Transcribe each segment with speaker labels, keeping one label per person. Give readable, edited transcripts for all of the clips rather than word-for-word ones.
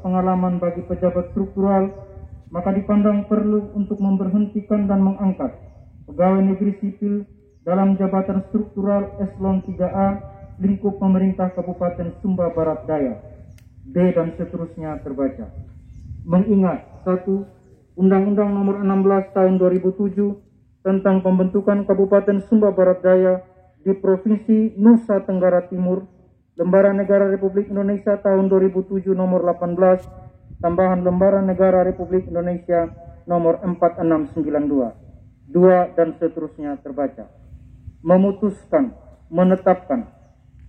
Speaker 1: pengalaman bagi pejabat struktural, maka dipandang perlu untuk memberhentikan dan mengangkat pegawai negeri sipil dalam jabatan struktural eselon 3A lingkup pemerintah Kabupaten Sumba Barat Daya. B dan seterusnya terbaca. Mengingat 1. Undang-Undang Nomor 16 Tahun 2007 tentang pembentukan Kabupaten Sumba Barat Daya di Provinsi Nusa Tenggara Timur, Lembaran Negara Republik Indonesia tahun 2007 nomor 18, tambahan Lembaran Negara Republik Indonesia nomor 4692. 2 dan seterusnya terbaca. Memutuskan, menetapkan.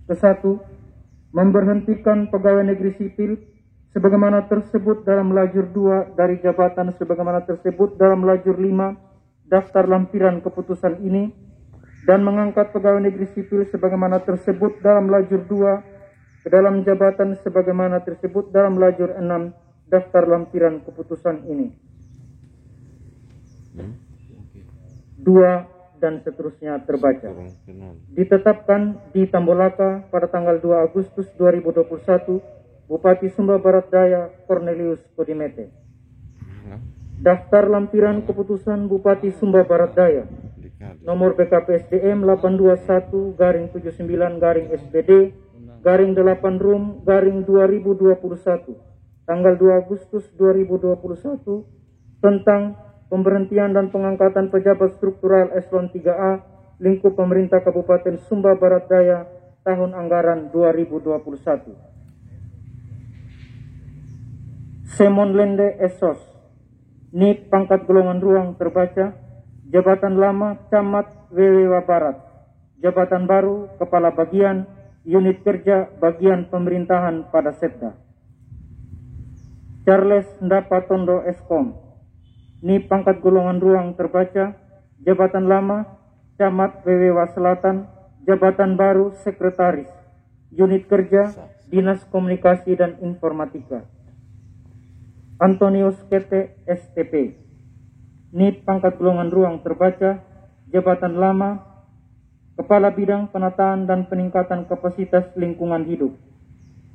Speaker 1: Ke-1, memberhentikan pegawai negeri sipil sebagaimana tersebut dalam lajur 2 dari jabatan sebagaimana tersebut dalam lajur 5 daftar lampiran keputusan ini, dan mengangkat pegawai negeri sipil sebagaimana tersebut dalam lajur 2 ke dalam jabatan sebagaimana tersebut dalam lajur 6 daftar lampiran keputusan ini. 2 dan seterusnya terbaca. Ditetapkan di Tambolaka pada tanggal 2 Agustus 2021 Bupati Sumba Barat Daya Cornelius Kodimete. Daftar lampiran keputusan Bupati Sumba Barat Daya nomor BKPSDM 821-79-SPD _8 Rum _2021 tanggal 2 Agustus 2021 tentang pemberhentian dan pengangkatan pejabat struktural eselon 3A lingkup pemerintah Kabupaten Sumba Barat Daya tahun anggaran 2021. Semon Lende Esos, NIP pangkat golongan ruang terbaca. Jabatan lama Camat Wewewa Barat. Jabatan baru Kepala Bagian Unit Kerja Bagian Pemerintahan pada Setda. Charles Ndapa Tondo Eskom, NIP pangkat golongan ruang terbaca. Jabatan lama Camat Wewewa Selatan. Jabatan baru Sekretaris Unit Kerja Dinas Komunikasi dan Informatika. Antonius Kete STP, NIP pangkat golongan ruang terbaca. Jabatan lama Kepala Bidang Penataan dan Peningkatan Kapasitas Lingkungan Hidup.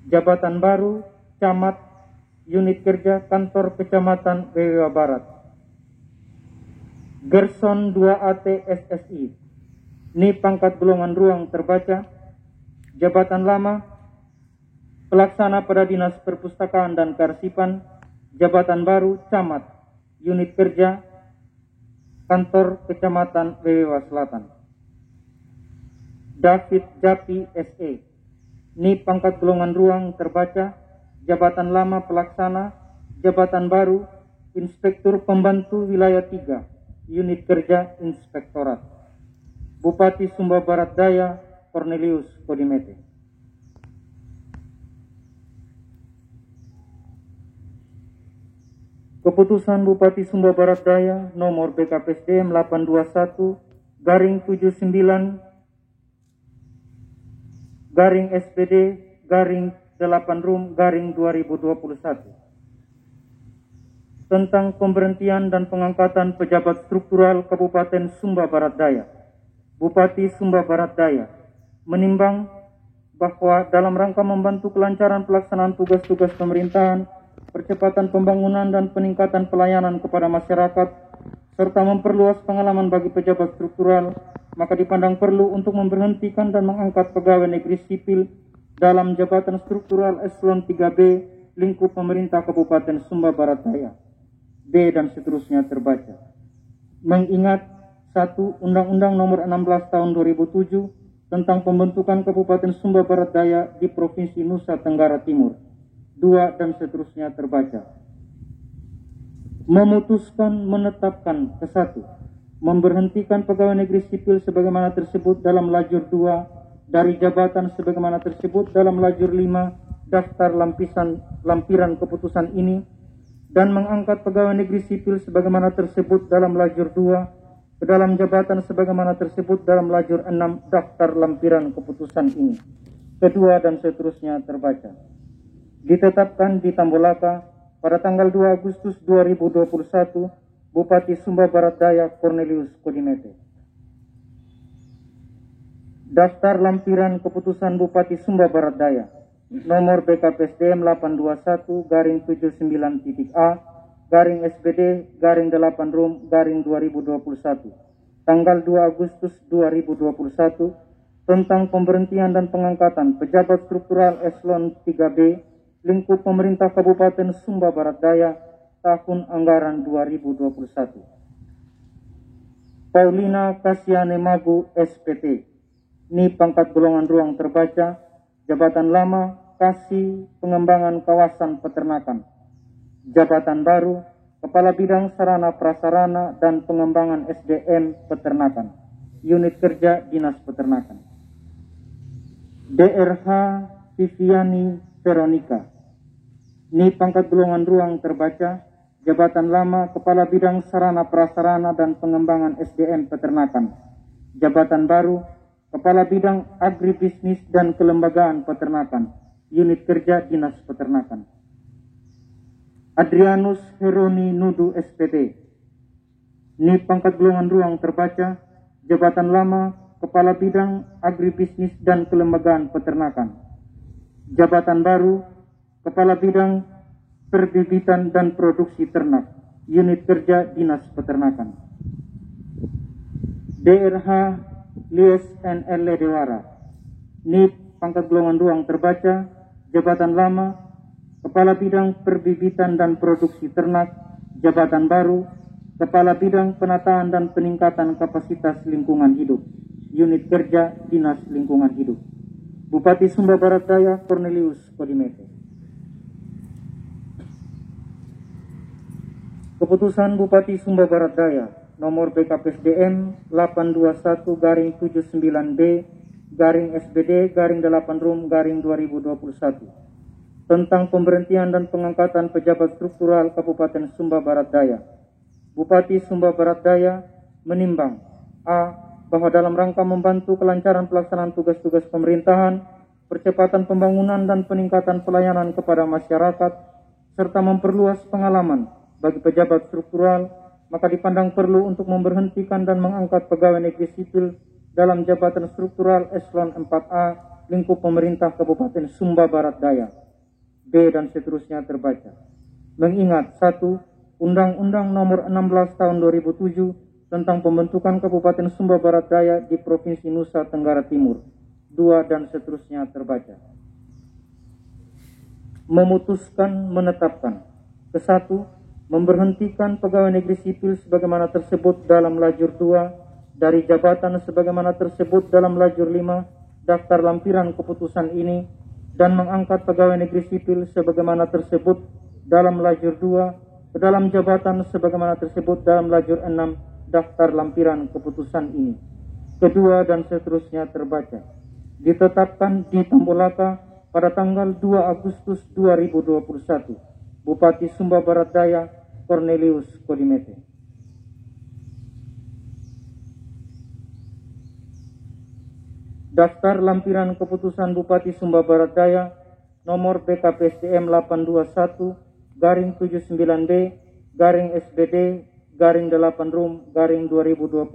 Speaker 1: Jabatan baru Camat Unit Kerja Kantor Kecamatan Wewewa Barat. Gerson 2AT SSI, NIP pangkat golongan ruang terbaca. Jabatan lama Pelaksana pada Dinas Perpustakaan dan Kearsipan. Jabatan baru Camat Unit Kerja Kantor Kecamatan Wewewa Selatan. David Japi SE, NIP pangkat golongan ruang terbaca. Jabatan lama Pelaksana. Jabatan baru Inspektur Pembantu Wilayah 3 Unit Kerja Inspektorat. Bupati Sumba Barat Daya Cornelius Kodimete. Keputusan Bupati Sumba Barat Daya nomor BKPSDM 821-79-SPD _8 Rum _2021 tentang pemberhentian dan pengangkatan pejabat struktural Kabupaten Sumba Barat Daya. Bupati Sumba Barat Daya menimbang bahwa dalam rangka membantu kelancaran pelaksanaan tugas-tugas pemerintahan, percepatan pembangunan dan peningkatan pelayanan kepada masyarakat, serta memperluas pengalaman bagi pejabat struktural, maka dipandang perlu untuk memberhentikan dan mengangkat pegawai negeri sipil dalam jabatan struktural eselon 3B lingkup pemerintah Kabupaten Sumba Barat Daya. B dan seterusnya terbaca. Mengingat 1. Undang-Undang Nomor 16 Tahun 2007 tentang pembentukan Kabupaten Sumba Barat Daya di Provinsi Nusa Tenggara Timur. 2 dan seterusnya terbaca. Memutuskan, menetapkan. Ke-1, memberhentikan pegawai negeri sipil sebagaimana tersebut dalam lajur 2 dari jabatan sebagaimana tersebut dalam lajur 5 daftar lampiran keputusan ini, dan mengangkat pegawai negeri sipil sebagaimana tersebut dalam lajur 2 ke dalam jabatan sebagaimana tersebut dalam lajur 6 daftar lampiran keputusan ini. Kedua dan seterusnya terbaca. Ditetapkan di Tambolaka pada tanggal 2 Agustus 2021 Bupati Sumba Barat Daya Cornelius Kodimete. Daftar lampiran keputusan Bupati Sumba Barat Daya. nomor BKPSDM 821-79.A garing SBD garing 8 Rum garing 2021 tanggal 2 Agustus 2021 tentang pemberhentian dan pengangkatan pejabat struktural eselon 3B lingkup pemerintah Kabupaten Sumba Barat Daya tahun anggaran 2021. Paulina Kasiane Magu SPT, ini pangkat golongan ruang terbaca, jabatan lama Kasih Pengembangan Kawasan Peternakan, jabatan baru Kepala Bidang Sarana Prasarana dan Pengembangan SDM Peternakan, unit kerja Dinas Peternakan. DRH Viviani Veronica, ini pangkat golongan ruang terbaca, jabatan lama Kepala Bidang Sarana Prasarana dan Pengembangan SDM Peternakan, jabatan baru Kepala Bidang Agribisnis dan Kelembagaan Peternakan, unit kerja Dinas Peternakan. Adrianus Heroni Nudu SPT, ini pangkat golongan ruang terbaca, jabatan lama Kepala Bidang Agribisnis dan Kelembagaan Peternakan, jabatan baru Kepala Bidang Perbibitan dan Produksi Ternak, unit kerja Dinas Peternakan. DRH Lies NL Dewara, ini pangkat golongan ruang terbaca, jabatan lama Kepala Bidang Perbibitan dan Produksi Ternak, jabatan baru Kepala Bidang Penataan dan Peningkatan Kapasitas Lingkungan Hidup, unit kerja Dinas Lingkungan Hidup. Bupati Sumba Barat Daya Cornelius Kodimete. Keputusan Bupati Sumba Barat Daya nomor BKPSDM 821-79B garing SBD garing 8 Rum garing 2021 tentang pemberhentian dan pengangkatan pejabat struktural Kabupaten Sumba Barat Daya. Bupati Sumba Barat Daya menimbang A. Bahwa dalam rangka membantu kelancaran pelaksanaan tugas-tugas pemerintahan, percepatan pembangunan dan peningkatan pelayanan kepada masyarakat, serta memperluas pengalaman bagi pejabat struktural, maka dipandang perlu untuk memberhentikan dan mengangkat pegawai negeri sipil dalam jabatan struktural eselon 4A lingkup pemerintah Kabupaten Sumba Barat Daya. B dan seterusnya terbaca. Mengingat 1. Undang-Undang Nomor 16 Tahun 2007 tentang pembentukan Kabupaten Sumba Barat Daya di Provinsi Nusa Tenggara Timur. 2 dan seterusnya terbaca. Memutuskan menetapkan. Ke-1. Memberhentikan pegawai negeri sipil sebagaimana tersebut dalam lajur 2 dari jabatan sebagaimana tersebut dalam lajur 5 daftar lampiran keputusan ini dan mengangkat pegawai negeri sipil sebagaimana tersebut dalam lajur 2 ke dalam jabatan sebagaimana tersebut dalam lajur 6 daftar lampiran keputusan ini. Kedua dan seterusnya terbaca. Ditetapkan di Tambolaka pada tanggal 2 Agustus 2021. Bupati Sumba Barat Daya Cornelius Kodimete. Daftar lampiran keputusan Bupati Sumba Barat Daya nomor BKPSDM 821-79B garing SBD garing 8 Rum garing 2021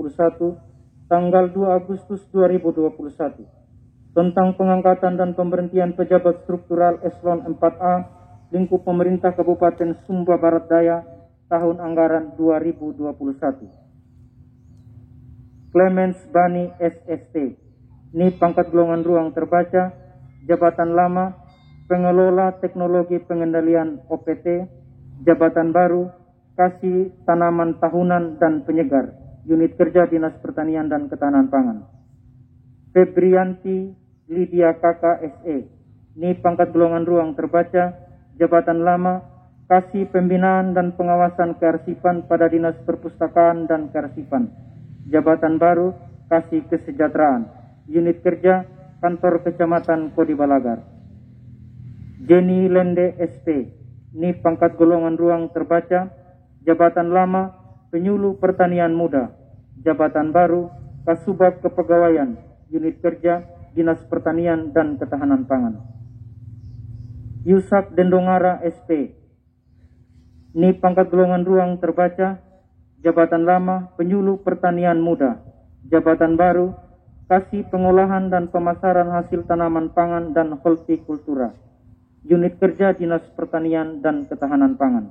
Speaker 1: tanggal 2 Agustus 2021 tentang pengangkatan dan pemberhentian pejabat struktural eselon 4A lingkup pemerintah Kabupaten Sumba Barat Daya tahun anggaran 2021. Clemens Bani SST, ini pangkat golongan ruang terbaca, jabatan lama Pengelola Teknologi Pengendalian OPT, jabatan baru Kasih Tanaman Tahunan dan Penyegar, unit kerja Dinas Pertanian dan Ketahanan Pangan. Febrianti Lydia Kaka SE, ini pangkat golongan ruang terbaca, jabatan lama Kasih Pembinaan dan Pengawasan Kearsipan pada Dinas Perpustakaan dan Kearsipan, jabatan baru Kasih Kesejahteraan, unit kerja Kantor Kecamatan Kodi Balagar. Jenny Lende SP, ini pangkat golongan ruang terbaca, jabatan lama Penyuluh Pertanian Muda, jabatan baru Kasubag Kepegawaian, unit kerja Dinas Pertanian dan Ketahanan Pangan. Yusak Dendongara SP, ini pangkat golongan ruang terbaca, jabatan lama Penyuluh Pertanian Muda, jabatan baru Kasih Pengolahan dan Pemasaran Hasil Tanaman Pangan dan Hortikultura, Unit Kerja Dinas Pertanian dan Ketahanan Pangan.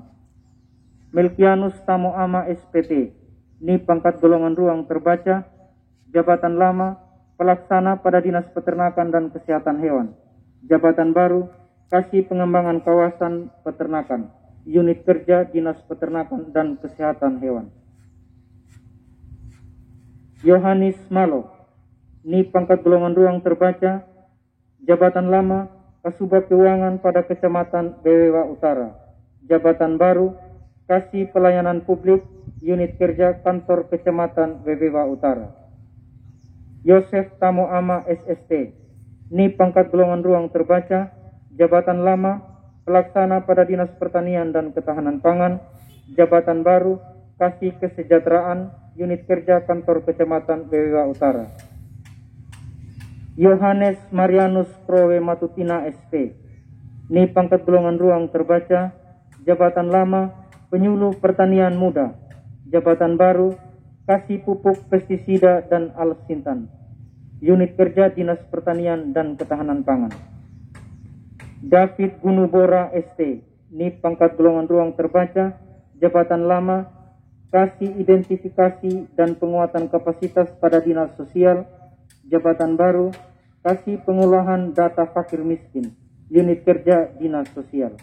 Speaker 1: Melkianus Tamoama SPT, Ni pangkat golongan ruang terbaca, jabatan lama, pelaksana pada Dinas Peternakan dan Kesehatan Hewan. Jabatan baru, Kasih Pengembangan Kawasan Peternakan, Unit Kerja Dinas Peternakan dan Kesehatan Hewan. Yohanes Malo, Ni pangkat golongan ruang terbaca, jabatan lama, Kasubag Keuangan pada Kecamatan Bewewa Utara. Jabatan baru, Kasih Pelayanan Publik, Unit Kerja Kantor Kecamatan Bewewa Utara. Yosef Tamoama SST, Ni pangkat golongan ruang terbaca, jabatan lama, pelaksana pada Dinas Pertanian dan Ketahanan Pangan. Jabatan baru, Kasih Kesejahteraan, Unit Kerja Kantor Kecamatan Bewewa Utara. Yohanes Marianus Prowe Matutina SP, Ni pangkat golongan ruang terbaca, jabatan lama, Penyuluh Pertanian Muda. Jabatan baru, Kasih Pupuk Pestisida dan Alsintan, Unit Kerja Dinas Pertanian dan Ketahanan Pangan. David Gunubora ST, Ni pangkat golongan ruang terbaca, jabatan lama, Kasih Identifikasi dan Penguatan Kapasitas pada Dinas Sosial. Jabatan baru, Kasih Pengolahan Data Fakir Miskin, Unit Kerja Dinas Sosial.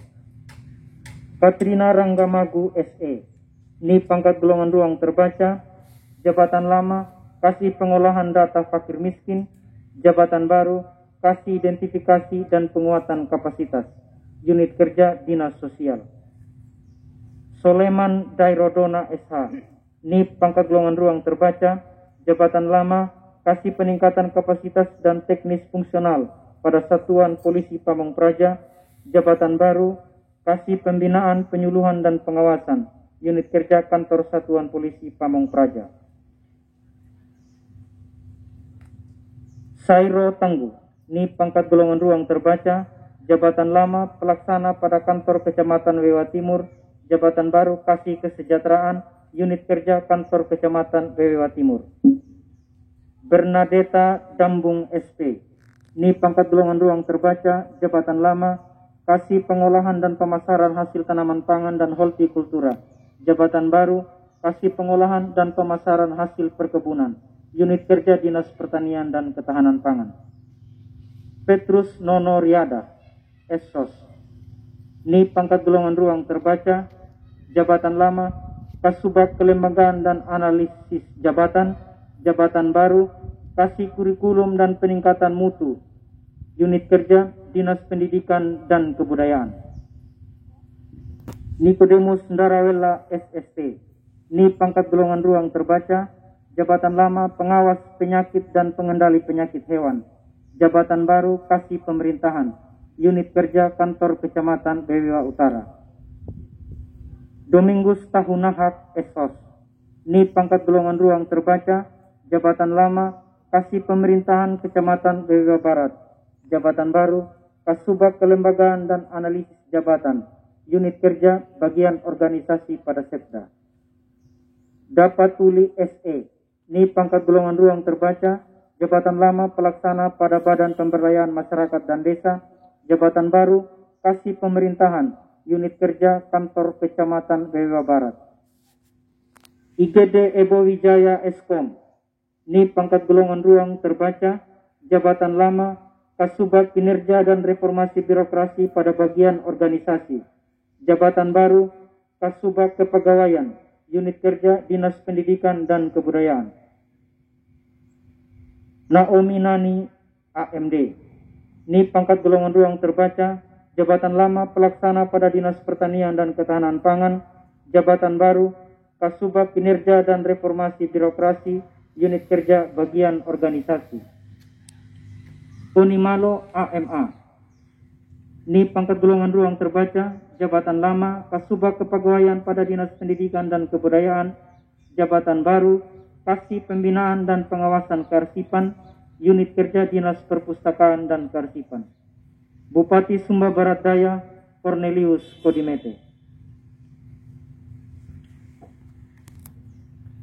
Speaker 1: Katrina Ranggamagu SE, Ni pangkat golongan ruang terbaca, jabatan lama, Kasih Pengolahan Data Fakir Miskin. Jabatan baru, Kasih Identifikasi dan Penguatan Kapasitas, Unit Kerja Dinas Sosial. Soleman Dairodona SH, Ni pangkat golongan ruang terbaca, jabatan lama, Kasih Peningkatan Kapasitas dan Teknis Fungsional pada Satuan Polisi Pamong Praja. Jabatan baru, Kasih Pembinaan, Penyuluhan dan Pengawasan, Unit Kerja Kantor Satuan Polisi Pamong Praja. Sairo Tangguh, Ni pangkat golongan ruang terbaca, jabatan lama, pelaksana pada Kantor Kecamatan Bewewa Timur. Jabatan baru, Kasih Kesejahteraan, Unit Kerja Kantor Kecamatan Bewewa Timur. Bernadetta Dambung SP, Ni pangkat golongan ruang terbaca, jabatan lama, Kasih Pengolahan dan Pemasaran Hasil Tanaman Pangan dan Hortikultura. Jabatan baru, Kasih Pengolahan dan Pemasaran Hasil Perkebunan, Unit Kerja Dinas Pertanian dan Ketahanan Pangan. Petrus Nono Riada SSOS, Ni pangkat golongan ruang terbaca, jabatan lama, Kasubag Kelembagaan dan Analisis Jabatan. Jabatan baru, Kasih Kurikulum dan Peningkatan Mutu, Unit Kerja Dinas Pendidikan dan Kebudayaan. Nikodemus Ndarawela SST, Ni pangkat golongan ruang terbaca, jabatan lama, Pengawas Penyakit dan Pengendali Penyakit Hewan. Jabatan baru, Kasih Pemerintahan, Unit Kerja Kantor Kecamatan Bewewa Utara. Domingus Tahunahak SSOS, Ni pangkat golongan ruang terbaca, jabatan lama, Kasih Pemerintahan Kecamatan Bewewa Barat. Jabatan baru, Kasubag Kelembagaan dan Analisis Jabatan, Unit Kerja Bagian Organisasi pada Setda. Dapatuli SE, Ni pangkat golongan ruang terbaca, jabatan lama, pelaksana pada Badan Pemberdayaan Masyarakat dan Desa. Jabatan baru, Kasih Pemerintahan, Unit Kerja Kantor Kecamatan Bewewa Barat. IGD Ebo Wijaya Eskom, Ni pangkat golongan ruang terbaca, jabatan lama, Kasubag Kinerja dan Reformasi Birokrasi pada Bagian Organisasi. Jabatan baru, Kasubag Kepegawaian, Unit Kerja Dinas Pendidikan dan Kebudayaan. Naomi Nani AMD, Ni pangkat golongan ruang terbaca, jabatan lama, pelaksana pada Dinas Pertanian dan Ketahanan Pangan. Jabatan baru, Kasubag Kinerja dan Reformasi Birokrasi, Unit Kerja Bagian Organisasi. Tony Malo AMA, Ni pangkat golongan ruang terbaca, jabatan lama, Kasubag Kepegawaian pada Dinas Pendidikan dan Kebudayaan. Jabatan baru, Kasih Pembinaan dan Pengawasan Kearsipan, Unit Kerja Dinas Perpustakaan dan Kearsipan. Bupati Sumba Barat Daya Cornelius Kodimete.